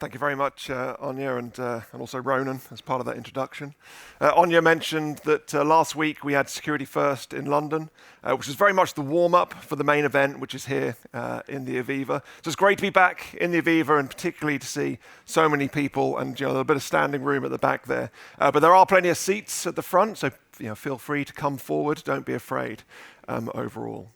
Thank you very much, Anya, and also Ronan, as part of that introduction. Anya mentioned that last week we had Security First in London, which is very much the warm-up for the main event, which is here in the Aviva. So it's great to be back in the Aviva, and particularly to see so many people, and there's a bit of standing room at the back there. But there are plenty of seats at the front, so feel free to come forward. Don't be afraid overall.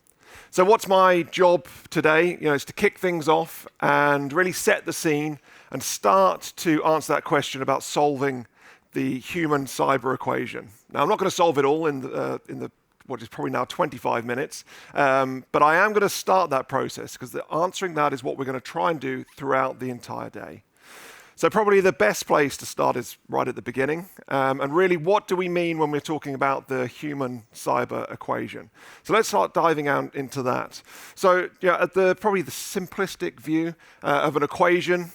So what's my job today? Is to kick things off and really set the scene and start to answer that question about solving the human cyber equation. Now, I'm not going to solve it all in the what is probably now 25 minutes, but I am going to start that process because answering that is what we're going to try and do throughout the entire day. So probably the best place to start is right at the beginning. And really, what do we mean when we're talking about the human cyber equation? So let's start diving out into that. So at probably the simplistic view of an equation,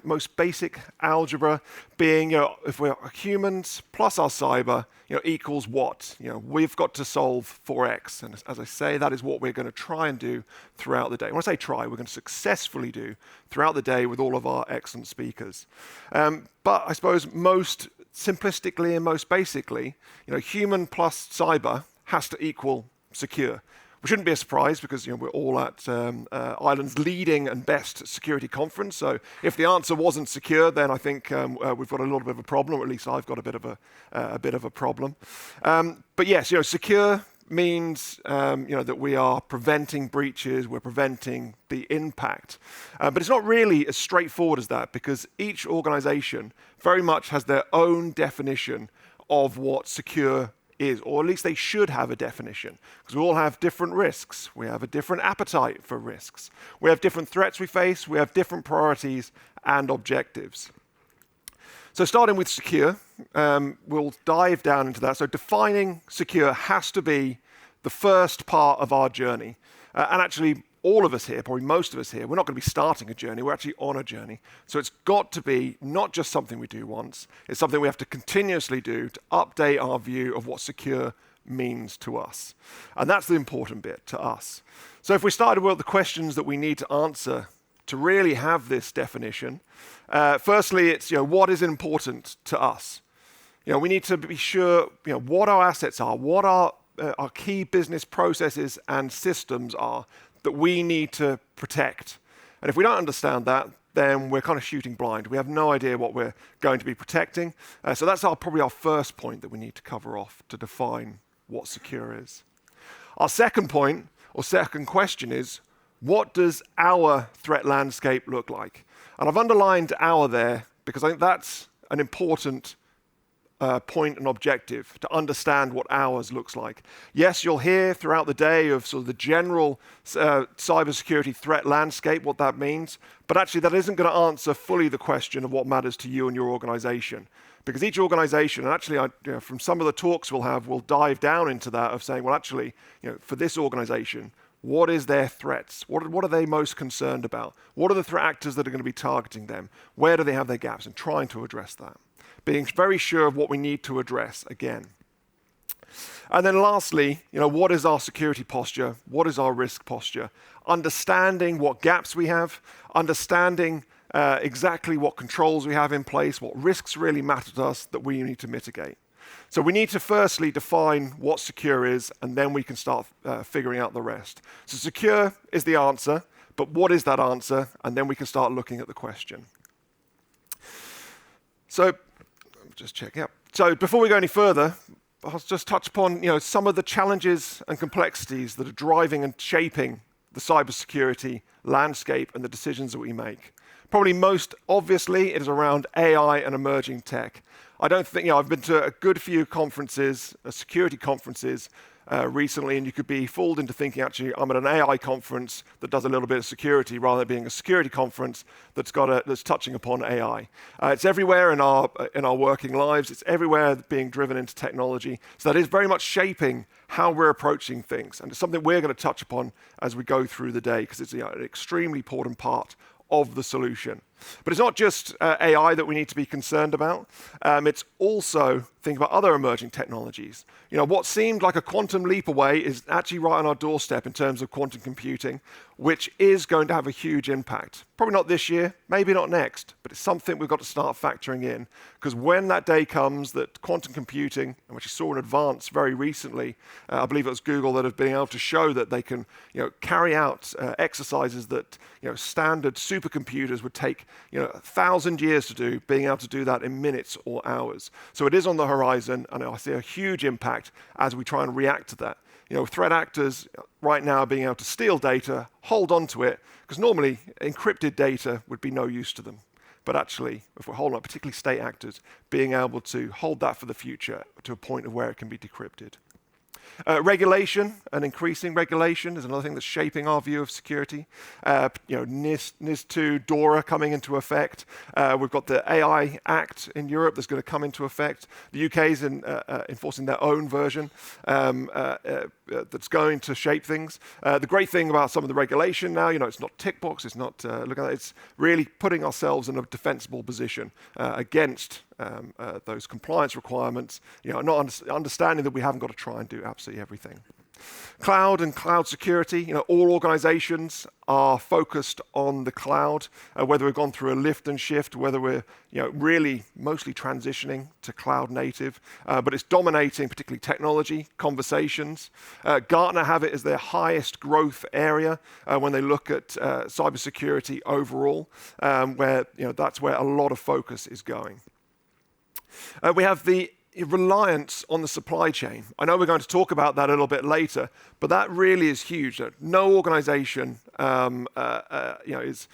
most basic algebra being, if we're humans plus our cyber, equals what? We've got to solve for X. And as I say, that is what we're going to try and do throughout the day. When I say try, we're going to successfully do throughout the day with all of our excellent speakers. But I suppose most simplistically and most basically, human plus cyber has to equal secure. Which shouldn't be a surprise because we're all at Ireland's leading and best security conference. So if the answer wasn't secure, then I think we've got a little bit of a problem, or at least I've got a bit of a problem. But yes, secure means that we are preventing breaches, we're preventing the impact. But it's not really as straightforward as that because each organization very much has their own definition of what secure is, or at least they should have a definition, because we all have different risks. We have a different appetite for risks. We have different threats we face. We have different priorities and objectives. So starting with secure, we'll dive down into that. So defining secure has to be the first part of our journey. And actually, all of us here, probably most of us here, we're not going to be starting a journey, we're actually on a journey. So it's got to be not just something we do once, it's something we have to continuously do to update our view of what secure means to us. And that's the important bit to us. So if we started with the questions that we need to answer to really have this definition, firstly, it's what is important to us. We need to be sure what our assets are, what our key business processes and systems are that we need to protect. And if we don't understand that, then we're kind of shooting blind. We have no idea what we're going to be protecting. So that's probably our first point that we need to cover off to define what secure is. Our second point, or second question is, what does our threat landscape look like? And I've underlined our there because I think that's an important point and objective to understand what ours looks like. Yes, you'll hear throughout the day of sort of the general cybersecurity threat landscape, what that means, but actually that isn't going to answer fully the question of what matters to you and your organization. Because each organization, and actually from some of the talks we'll dive down into that of saying, well, actually, for this organization, what is their threats? What are they most concerned about? What are the threat actors that are going to be targeting them? Where do they have their gaps? And trying to address that. Being very sure of what we need to address again. And then lastly, what is our security posture? What is our risk posture? Understanding what gaps we have, understanding exactly what controls we have in place, what risks really matter to us that we need to mitigate. So we need to firstly define what secure is, and then we can start figuring out the rest. So secure is the answer, but what is that answer? And then we can start looking at the question. So just check out. So before we go any further, I'll just touch upon some of the challenges and complexities that are driving and shaping the cybersecurity landscape and the decisions that we make. Probably most obviously, it is around AI and emerging tech. I don't think, I've been to a good few conferences, security conferences recently, and you could be fooled into thinking, actually, I'm at an AI conference that does a little bit of security rather than being a security conference that's touching upon AI. It's everywhere in our working lives. It's everywhere being driven into technology. So that is very much shaping how we're approaching things. And it's something we're going to touch upon as we go through the day because it's an extremely important part of the solution. But it's not just AI that we need to be concerned about. It's also think about other emerging technologies. What seemed like a quantum leap away is actually right on our doorstep in terms of quantum computing, which is going to have a huge impact. Probably not this year, maybe not next, but it's something we've got to start factoring in. Because when that day comes that quantum computing, and which you saw in advance very recently, I believe it was Google that have been able to show that they can carry out exercises that standard supercomputers would take 1,000 years to do, being able to do that in minutes or hours. So it is on the horizon, and I see a huge impact as we try and react to that. Threat actors right now are being able to steal data, hold on to it, because normally encrypted data would be no use to them. But actually, if we're holding up, particularly state actors, being able to hold that for the future to a point of where it can be decrypted. Regulation and increasing regulation is another thing that's shaping our view of security. NIS2, DORA coming into effect. We've got the AI Act in Europe that's going to come into effect. The UK is enforcing their own version that's going to shape things. The great thing about some of the regulation now, it's not tick box, it's not looking at it, it's really putting ourselves in a defensible position against those compliance requirements, not understanding that we haven't got to try and do absolutely everything. Cloud and cloud security, all organizations are focused on the cloud, whether we've gone through a lift and shift, whether we're really mostly transitioning to cloud native, but it's dominating particularly technology, conversations. Gartner have it as their highest growth area when they look at cybersecurity overall, where that's where a lot of focus is going. We have the reliance on the supply chain. I know we're going to talk about that a little bit later, but that really is huge. No organization is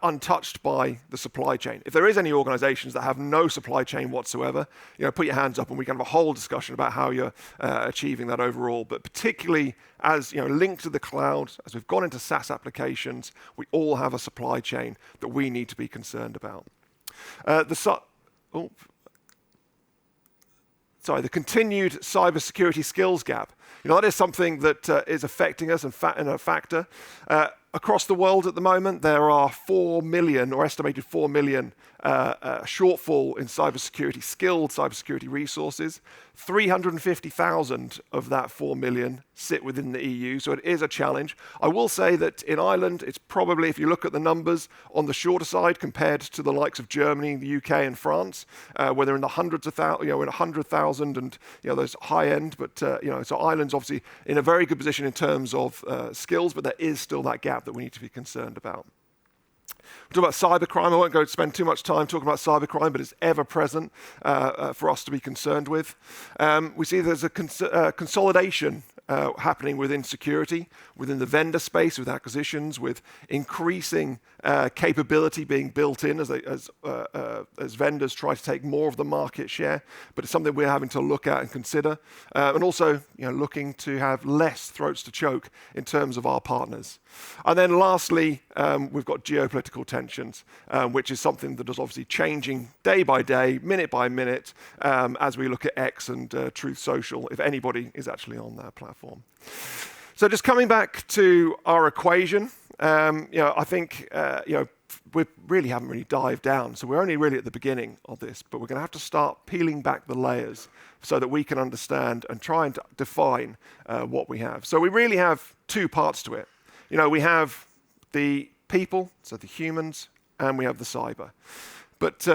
untouched by the supply chain. If there is any organizations that have no supply chain whatsoever, put your hands up and we can have a whole discussion about how you're achieving that overall. But particularly as linked to the cloud, as we've gone into SaaS applications, we all have a supply chain that we need to be concerned about. The continued cybersecurity skills gap. That is something that is affecting us and a factor. Across the world at the moment, there are 4 million, or estimated 4 million, shortfall in skilled cybersecurity resources. 350,000 of that 4 million sit within the EU, so it is a challenge. I will say that in Ireland, it's probably, if you look at the numbers, on the shorter side compared to the likes of Germany, the UK, and France, where they're in the hundreds of thousands, in 100,000, and those high end. But so Ireland's obviously in a very good position in terms of skills, but there is still that gap that we need to be concerned about. We'll talk about cybercrime. I won't go spend too much time talking about cybercrime, but it's ever present for us to be concerned with. We see there's a consolidation happening within security, within the vendor space, with acquisitions, with increasing capability being built in as vendors try to take more of the market share. But it's something we're having to look at and consider, and also looking to have less throats to choke in terms of our partners. And then lastly, we've got geopolitical tensions, which is something that is obviously changing day by day, minute by minute, as we look at X and Truth Social, if anybody is actually on that platform. So just coming back to our equation, I think we really haven't really dived down, so we're only really at the beginning of this, but we're going to have to start peeling back the layers so that we can understand and try and define what we have. So we really have two parts to it. We have the people, so the humans, and we have the cyber. But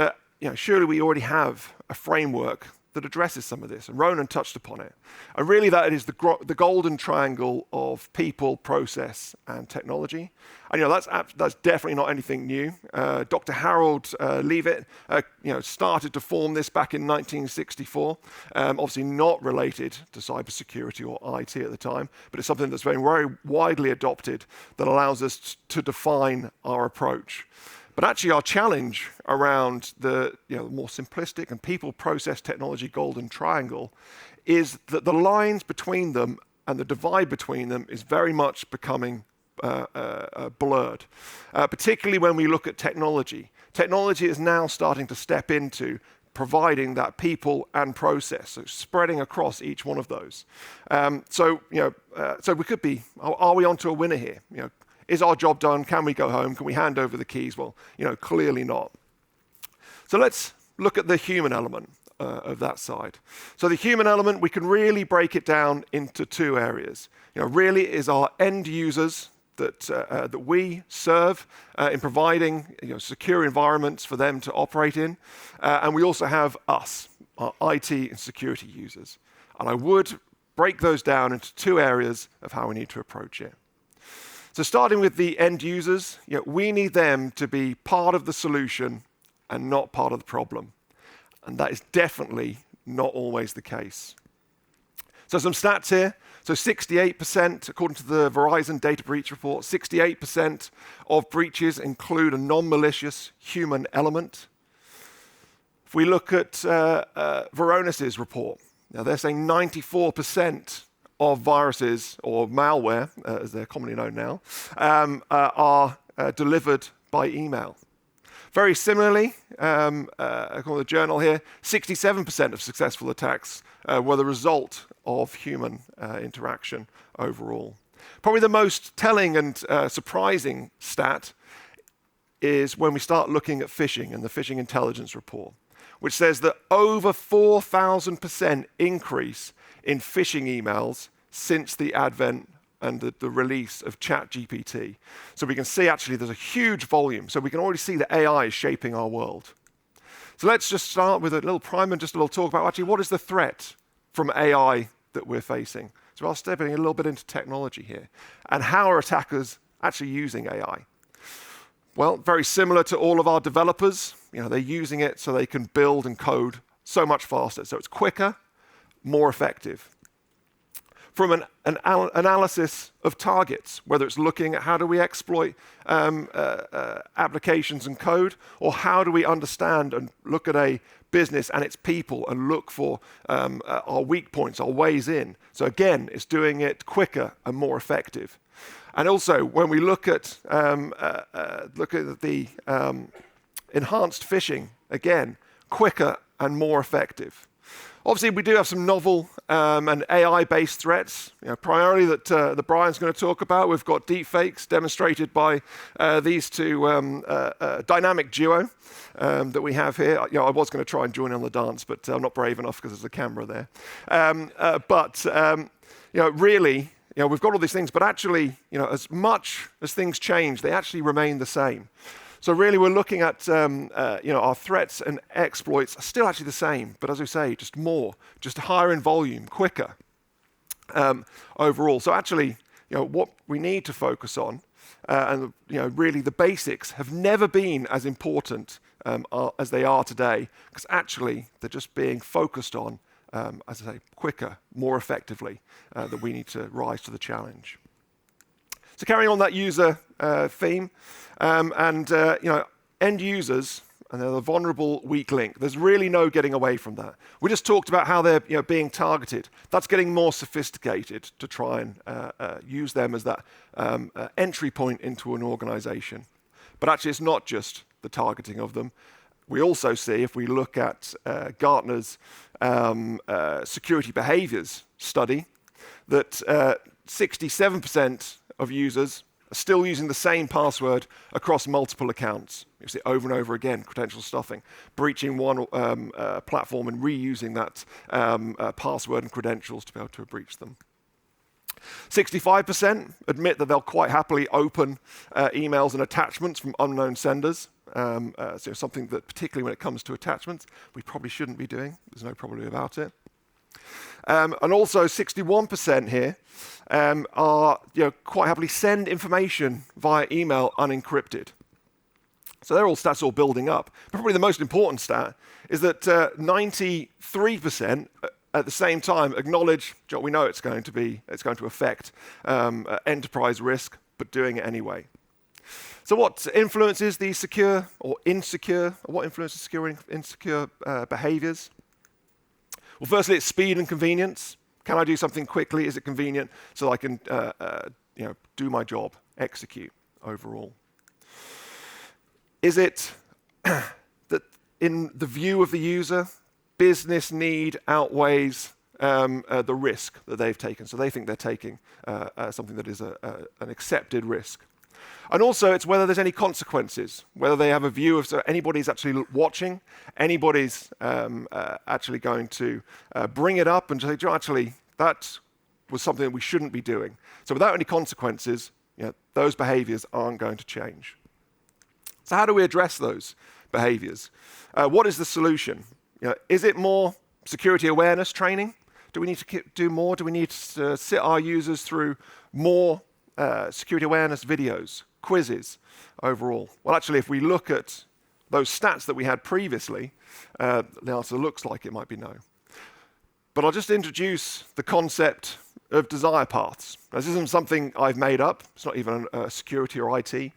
surely we already have a framework that addresses some of this, and Ronan touched upon it. And really that is the golden triangle of people, process, and technology. And that's definitely not anything new. Dr. Harold Leavitt started to form this back in 1964, obviously not related to cybersecurity or IT at the time, but it's something that's very, very widely adopted that allows us to define our approach. But actually our challenge around the more simplistic and people process technology golden triangle is that the lines between them and the divide between them is very much becoming blurred, particularly when we look at technology. Technology is now starting to step into providing that people and process, so spreading across each one of those. So we could be, are we onto a winner here? is our job done? Can we go home? Can we hand over the keys? Well, clearly not. So let's look at the human element of that side. So the human element, we can really break it down into two areas. Really is our end users that we serve in providing secure environments for them to operate in. And we also have us, our IT and security users. And I would break those down into two areas of how we need to approach it. So starting with the end users, we need them to be part of the solution and not part of the problem. And that is definitely not always the case. So some stats here. So 68%, according to the Verizon data breach report, 68% of breaches include a non-malicious human element. If we look at Varonis's report, now they're saying 94% of viruses or malware, as they're commonly known now, are delivered by email. Very similarly, according to the journal here, 67% of successful attacks were the result of human interaction overall. Probably the most telling and surprising stat is when we start looking at phishing and the phishing intelligence report, which says that over 4,000% increase in phishing emails since the advent and the release of ChatGPT. So we can see actually there's a huge volume. So we can already see that AI is shaping our world. So let's just start with a little primer and just a little talk about actually what is the threat from AI that we're facing. So I'll step in a little bit into technology here. And how are attackers actually using AI? Well, very similar to all of our developers. They're using it so they can build and code so much faster. So it's quicker, more effective. From an analysis of targets, whether it's looking at how do we exploit applications and code, or how do we understand and look at a business and its people and look for our weak points, our ways in. So again, it's doing it quicker and more effective. And also, when we look at the enhanced phishing, again, quicker and more effective. Obviously, we do have some novel and AI-based threats, primarily that Brian's going to talk about. We've got deepfakes demonstrated by these two dynamic duo that we have here. I was going to try and join in on the dance, but I'm not brave enough because there's a camera there. Really, we've got all these things, but actually, as much as things change, they actually remain the same. So really, we're looking at our threats and exploits are still actually the same, but as we say, just more, just higher in volume, quicker overall. So actually, what we need to focus on, and really the basics have never been as important as they are today, because actually they're just being focused on, as I say, quicker, more effectively, that we need to rise to the challenge. So carrying on that user theme, end users, and they're the vulnerable weak link. There's really no getting away from that. We just talked about how they're being targeted. That's getting more sophisticated to try and use them as that entry point into an organization. But actually, it's not just the targeting of them. We also see, if we look at Gartner's security behaviors study, that 67% of users are still using the same password across multiple accounts. You see over and over again, credential stuffing, breaching one platform and reusing that password and credentials to be able to breach them. 65% admit that they'll quite happily open emails and attachments from unknown senders. So something that, particularly when it comes to attachments, we probably shouldn't be doing. There's no problem about it. And also 61% here are quite happily send information via email unencrypted. So they're all stats all building up. But probably the most important stat is that 93% at the same time acknowledge we know it's going to affect enterprise risk, but doing it anyway. So what influences these secure or insecure, or what influences secure and insecure behaviors? Well, firstly, it's speed and convenience. Can I do something quickly? Is it convenient so I can do my job, execute overall? Is it that in the view of the user, business need outweighs the risk that they've taken? So they think they're taking something that is an accepted risk. And also, it's whether there's any consequences, whether they have a view of, so anybody's actually watching, anybody's actually going to bring it up and say, actually, that was something that we shouldn't be doing. So without any consequences, those behaviors aren't going to change. So how do we address those behaviors? What is the solution? Is it more security awareness training? Do we need to do more? Do we need to sit our users through more security awareness videos, quizzes overall? Well, actually, if we look at those stats that we had previously, the answer looks like it might be no. But I'll just introduce the concept of desire paths. Now, this isn't something I've made up. It's not even a security or IT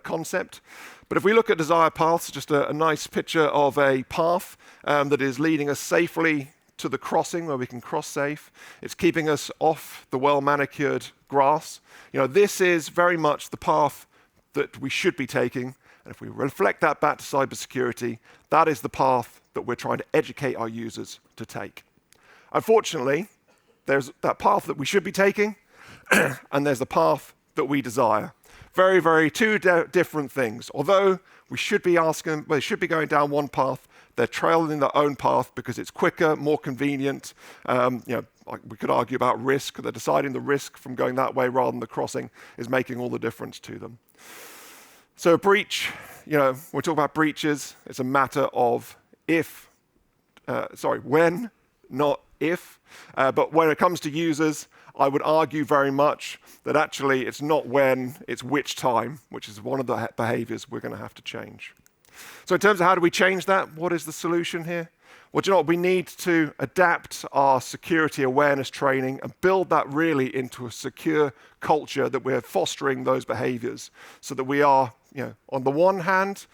concept. But if we look at desire paths, just a nice picture of a path that is leading us safely to the crossing where we can cross safe. It's keeping us off the well-manicured grass. This is very much the path that we should be taking. And if we reflect that back to cybersecurity, that is the path that we're trying to educate our users to take. Unfortunately, there's that path that we should be taking, and there's the path that we desire. Very, very two different things. Although we should be going down one path, they're trailing their own path because it's quicker, more convenient. We could argue about risk. They're deciding the risk from going that way rather than the crossing is making all the difference to them. So a breach, we're talking about breaches. It's a matter of when, not if. But when it comes to users, I would argue very much that actually it's not when, it's which time, which is one of the behaviors we're going to have to change. So in terms of how do we change that, what is the solution here? Well, do you know what? We need to adapt our security awareness training and build that really into a secure culture that we're fostering those behaviors so that we are, on the one hand,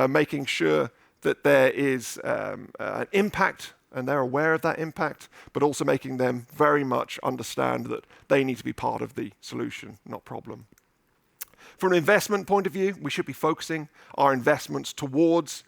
making sure that there is an impact and they're aware of that impact, but also making them very much understand that they need to be part of the solution, not problem. From an investment point of view, we should be focusing our investments towards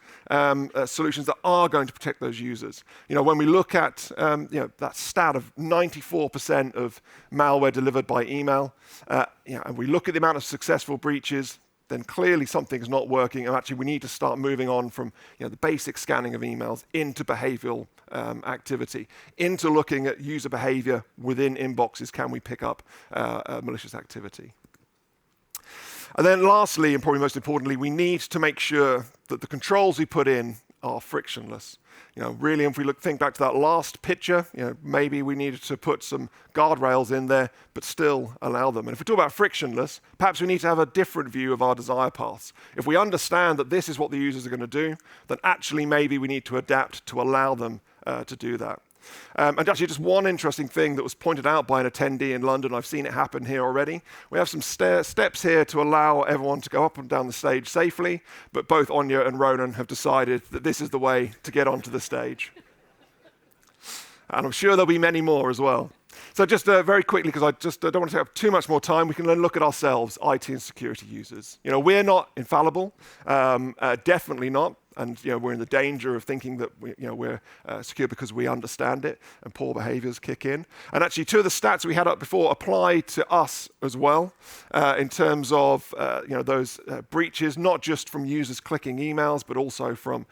solutions that are going to protect those users. When we look at that stat of 94% of malware delivered by email, and we look at the amount of successful breaches, then clearly something's not working, and actually we need to start moving on from the basic scanning of emails into behavioral activity, into looking at user behavior within inboxes. Can we pick up malicious activity? And then lastly, and probably most importantly, we need to make sure that the controls we put in are frictionless. Really, if we think back to that last picture, maybe we needed to put some guardrails in there, but still allow them. And if we talk about frictionless, perhaps we need to have a different view of our desire paths. If we understand that this is what the users are going to do, then actually maybe we need to adapt to allow them to do that. And actually, just one interesting thing that was pointed out by an attendee in London, I've seen it happen here already. We have some steps here to allow everyone to go up and down the stage safely, but both Anya and Ronan have decided that this is the way to get onto the stage. And I'm sure there'll be many more as well. So just very quickly, because I just don't want to take up too much more time, we can then look at ourselves, IT and security users. We're not infallible, definitely not. And we're in the danger of thinking that we're secure because we understand it, and poor behaviors kick in. And actually, two of the stats we had up before apply to us as well, in terms of those breaches, not just from users clicking emails, but also from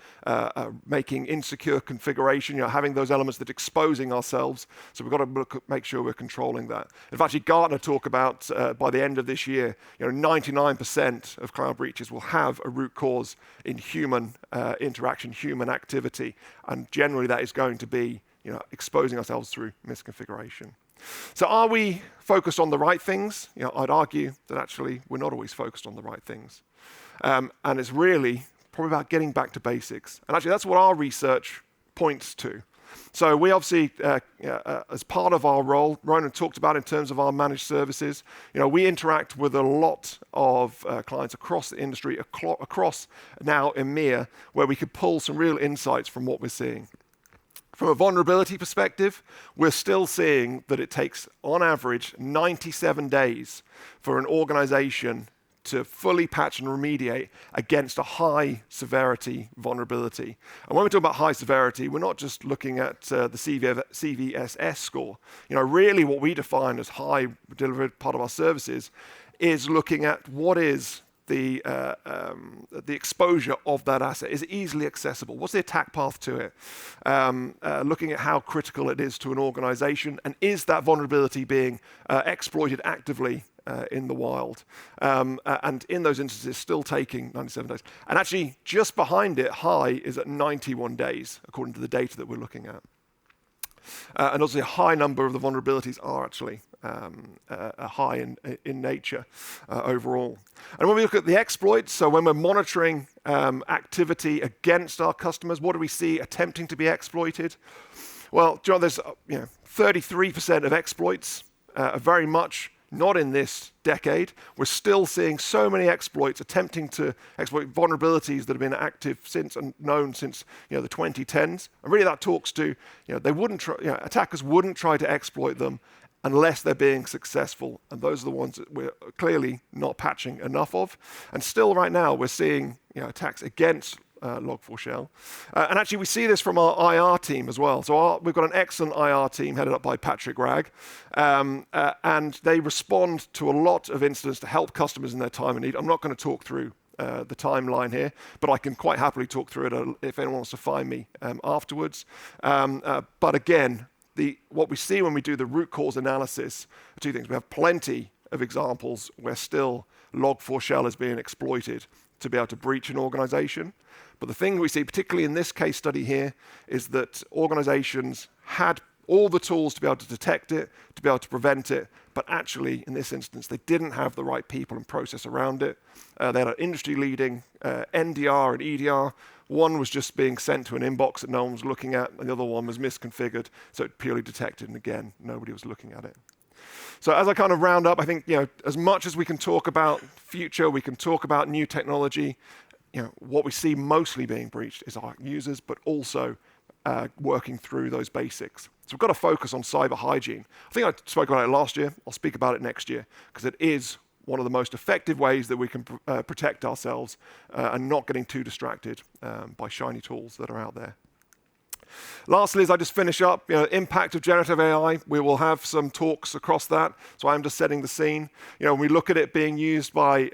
making insecure configuration. Having those elements that exposing ourselves. So we've got to make sure we're controlling that. In fact, Gartner talk about by the end of this year, 99% of cloud breaches will have a root cause in human interaction, human activity, and generally that is going to be exposing ourselves through misconfiguration. So are we focused on the right things? I'd argue that actually we're not always focused on the right things. And it's really probably about getting back to basics. And actually that's what our research points to. So we obviously, as part of our role, Ronan talked about in terms of our managed services, we interact with a lot of clients across the industry, across now EMEA, where we could pull some real insights from what we're seeing. From a vulnerability perspective, we're still seeing that it takes, on average, 97 days for an organization to fully patch and remediate against a high severity vulnerability. And when we talk about high severity, we're not just looking at the CVSS score. Really what we define as high delivered part of our services is looking at what is the exposure of that asset. Is it easily accessible? What's the attack path to it? Looking at how critical it is to an organization, and is that vulnerability being exploited actively in the wild? And in those instances, still taking 97 days. And actually, just behind it, high is at 91 days, according to the data that we're looking at. And obviously, a high number of the vulnerabilities are actually high in nature overall. And when we look at the exploits, so when we're monitoring activity against our customers, what do we see attempting to be exploited? Well, John, there's 33% of exploits are very much not in this decade. We're still seeing so many exploits attempting to exploit vulnerabilities that have been active since and known since the 2010s. And really, that talks to they wouldn't try, attackers wouldn't try to exploit them unless they're being successful. And those are the ones that we're clearly not patching enough of. And still, right now, we're seeing attacks against Log4Shell. And actually, we see this from our IR team as well. So we've got an excellent IR team headed up by Patrick Ragg. And they respond to a lot of incidents to help customers in their time of need. I'm not going to talk through the timeline here, but I can quite happily talk through it if anyone wants to find me afterwards. But again, what we see when we do the root cause analysis are two things. We have plenty of examples where still Log4Shell is being exploited to be able to breach an organization. But the thing we see, particularly in this case study here, is that organizations had all the tools to be able to detect it, to be able to prevent it, but actually, in this instance, they didn't have the right people and process around it. They had an industry-leading NDR and EDR. One was just being sent to an inbox that no one was looking at, and the other one was misconfigured, so it purely detected, and again, nobody was looking at it. So as I kind of round up, I think as much as we can talk about future, we can talk about new technology, what we see mostly being breached is our users, but also working through those basics. So we've got to focus on cyber hygiene. I think I spoke about it last year. I'll speak about it next year, because it is one of the most effective ways that we can protect ourselves and not getting too distracted by shiny tools that are out there. Lastly, as I just finish up, impact of generative AI, we will have some talks across that. So I'm just setting the scene. When we look at it being used by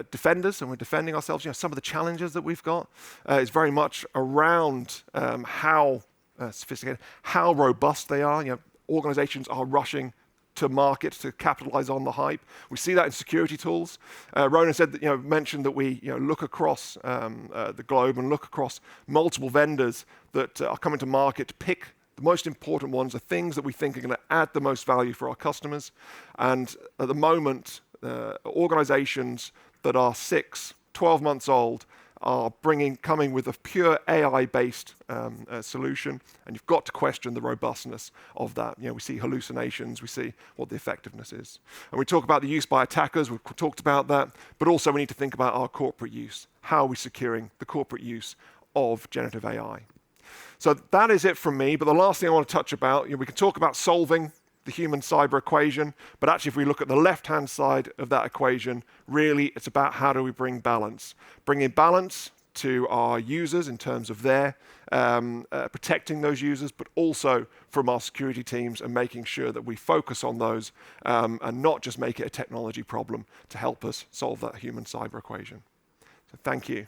defenders and we're defending ourselves, some of the challenges that we've got is very much around how sophisticated, how robust they are. Organizations are rushing to market to capitalize on the hype. We see that in security tools. Ronan said that, mentioned that we look across the globe and look across multiple vendors that are coming to market to pick the most important ones, the things that we think are going to add the most value for our customers. And at the moment, organizations that are 12 months old are coming with a pure AI-based solution, and you've got to question the robustness of that. We see hallucinations, we see what the effectiveness is. And we talk about the use by attackers, we've talked about that, but also we need to think about our corporate use. How are we securing the corporate use of generative AI? So that is it from me, but the last thing I want to touch about, we can talk about solving the human cyber equation, but actually if we look at the left-hand side of that equation, really it's about how do we bring balance. Bringing balance to our users in terms of their protecting those users, but also from our security teams and making sure that we focus on those and not just make it a technology problem to help us solve that human cyber equation. So thank you.